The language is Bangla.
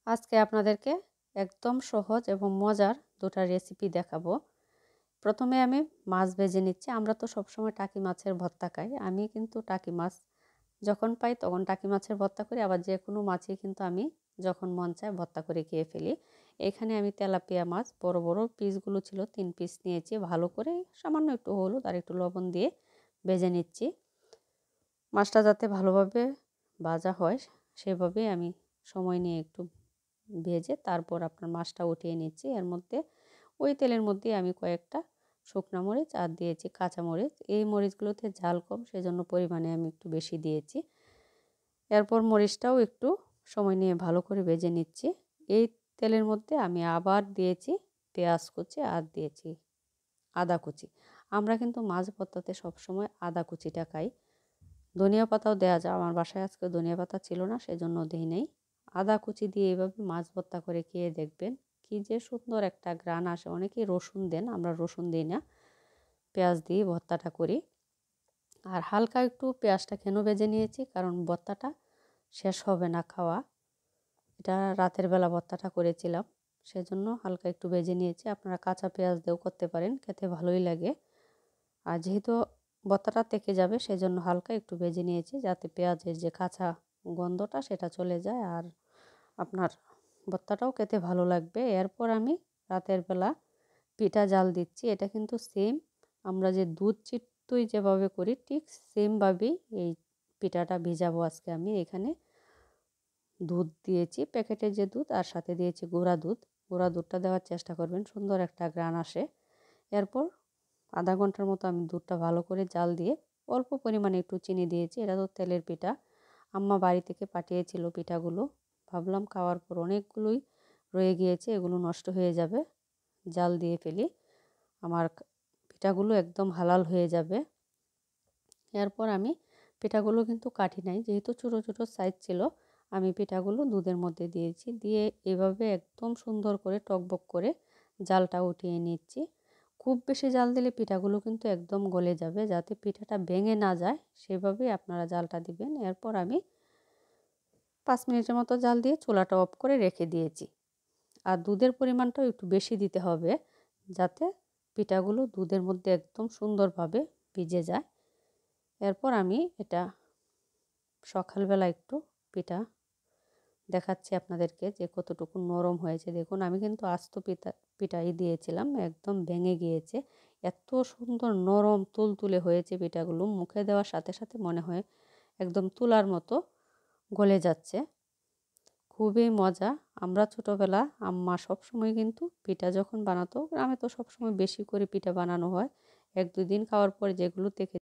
আজকে আপনাদেরকে একদম সহজ এবং মজার দুটো রেসিপি দেখাবো। প্রথমে আমি মাছ ভেজে নিচ্ছি। আমরা তো সবসময় টাকি মাছের ভর্তা খাই। আমি কিন্তু টাকি মাছ যখন পাই তখন টাকি মাছের ভর্তা করি, আবার যে কোনো মাছই কিন্তু আমি যখন মন চায় ভর্তা করে খেয়ে ফেলি। এখানে আমি তেলাপিয়া মাছ বড় বড় পিসগুলো ছিল 3 পিস নিয়েছি। ভালো করে সামান্য একটু হলুদ আর একটু লবণ দিয়ে ভেজে নিচ্ছি। মাছটা যাতে ভালোভাবে ভাজা হয় সেভাবেই আমি সময় নিয়ে একটু ভেজে তারপর আপনার মাছটা উঠিয়ে নিচ্ছি। এর মধ্যে ওই তেলের মধ্যে আমি কয়েকটা শুকনো মরিচ আর দিয়েছি কাঁচা মরিচ। এই মরিচগুলোতে ঝাল কম, সেজন্য পরিমাণে আমি একটু বেশি দিয়েছি। এরপর মরিচটাও একটু সময় নিয়ে ভালো করে ভেজে নিচ্ছি। এই তেলের মধ্যে আমি আবার দিয়েছি পেঁয়াজ কুচি আর দিয়েছি আদা কুচি। আমরা কিন্তু মাছ ভর্তাতে সবসময় আদা কুচিটা খাই। ধনিয়া পাতাও দেওয়া যায়, আমার বাসায় আজকে ধনিয়া পাতা ছিল না, সেজন্য দিই নাই। আদা কুচি দিয়ে এভাবে মাছ ভর্তা করে খেয়ে দেখবেন, কি যে সুন্দর একটা ঘ্রাণ আসে। অনেকেই রসুন দেন, আমরা রসুন দিই না, পেঁয়াজ দিয়ে ভর্তাটা করি। আর হালকা একটু পেঁয়াজটা কেন ভেজে নিয়েছি, কারণ ভর্তাটা শেষ হবে না খাওয়া। এটা রাতের বেলা ভর্তাটা করেছিলাম, সেজন্য হালকা একটু ভেজে নিয়েছি। আপনারা কাঁচা পেঁয়াজ দিয়েও করতে পারেন, খেতে ভালোই লাগে। আর যেহেতু ভর্তাটা থেকে যাবে সেজন্য হালকা একটু ভেজে নিয়েছি, যাতে পেঁয়াজের যে কাঁচা গন্ধটা সেটা চলে যায় আর আপনার ভর্তাটাও খেতে ভালো লাগবে। এরপর আমি রাতের বেলা পিঠা জাল দিচ্ছি। এটা কিন্তু সেম আমরা যে দুধ চিতই যেভাবে করি ঠিক সেমভাবেই এই পিঠাটা ভিজাবো আজকে আমি। এখানে দুধ দিয়েছি, প্যাকেটের যে দুধ, আর সাথে দিয়েছি গুঁড়া দুধ। গুঁড়া দুধটা দেওয়ার চেষ্টা করবেন, সুন্দর একটা ঘ্রাণ আসে। এরপর আধা ঘন্টার মতো আমি দুধটা ভালো করে জাল দিয়ে অল্প পরিমাণে একটু চিনি দিয়েছি। এটা তো তেলের পিঠা, আম্মা বাড়ি থেকে পাঠিয়েছিল পিঠাগুলো। ভাবলাম খাওয়ার পর অনেকগুলোই রয়ে গিয়েছে, এগুলো নষ্ট হয়ে যাবে, জাল দিয়ে ফেলি, আমার পিঠাগুলো একদম হালাল হয়ে যাবে। এরপর আমি পিঠাগুলো কিন্তু কাটি নাই, যেহেতু ছোটো ছোটো সাইজ ছিল। আমি পিঠাগুলো দুধের মধ্যে দিয়েছি, দিয়ে এভাবে একদম সুন্দর করে টকবক করে জালটা উঠিয়ে নিচ্ছি। খুব বেশি জাল দিলে পিঠাগুলো কিন্তু একদম গলে যাবে, যাতে পিঠাটা ভেঙে না যায় সেভাবেই আপনারা জালটা দিবেন। এরপর আমি 5 মিনিটের মতো জাল দিয়ে চুলাটা অফ করে রেখে দিয়েছি। আর দুধের পরিমাণটাও একটু বেশি দিতে হবে, যাতে পিঠাগুলো দুধের মধ্যে একদম সুন্দরভাবে ভিজে যায়। এরপর আমি এটা সকালবেলা একটু পিঠা দেখাচ্ছি আপনাদেরকে যে কতটুকু নরম হয়েছে। দেখুন, আমি কিন্তু আস্ত পিঠাই দিয়েছিলাম, একদম ভেঙে গিয়েছে। এত সুন্দর নরম তুলতুলে হয়েছে পিঠাগুলো, মুখে দেওয়ার সাথে সাথে মনে হয় একদম তুলার মতো গলে যাচ্ছে। খুবই মজা। আমরা ছোটোবেলা আম্মা সবসময় কিন্তু পিঠা যখন বানাতো, গ্রামে তো সবসময় বেশি করে পিঠা বানানো হয়, 1-2 দিন খাওয়ার পরে যেগুলো থেকে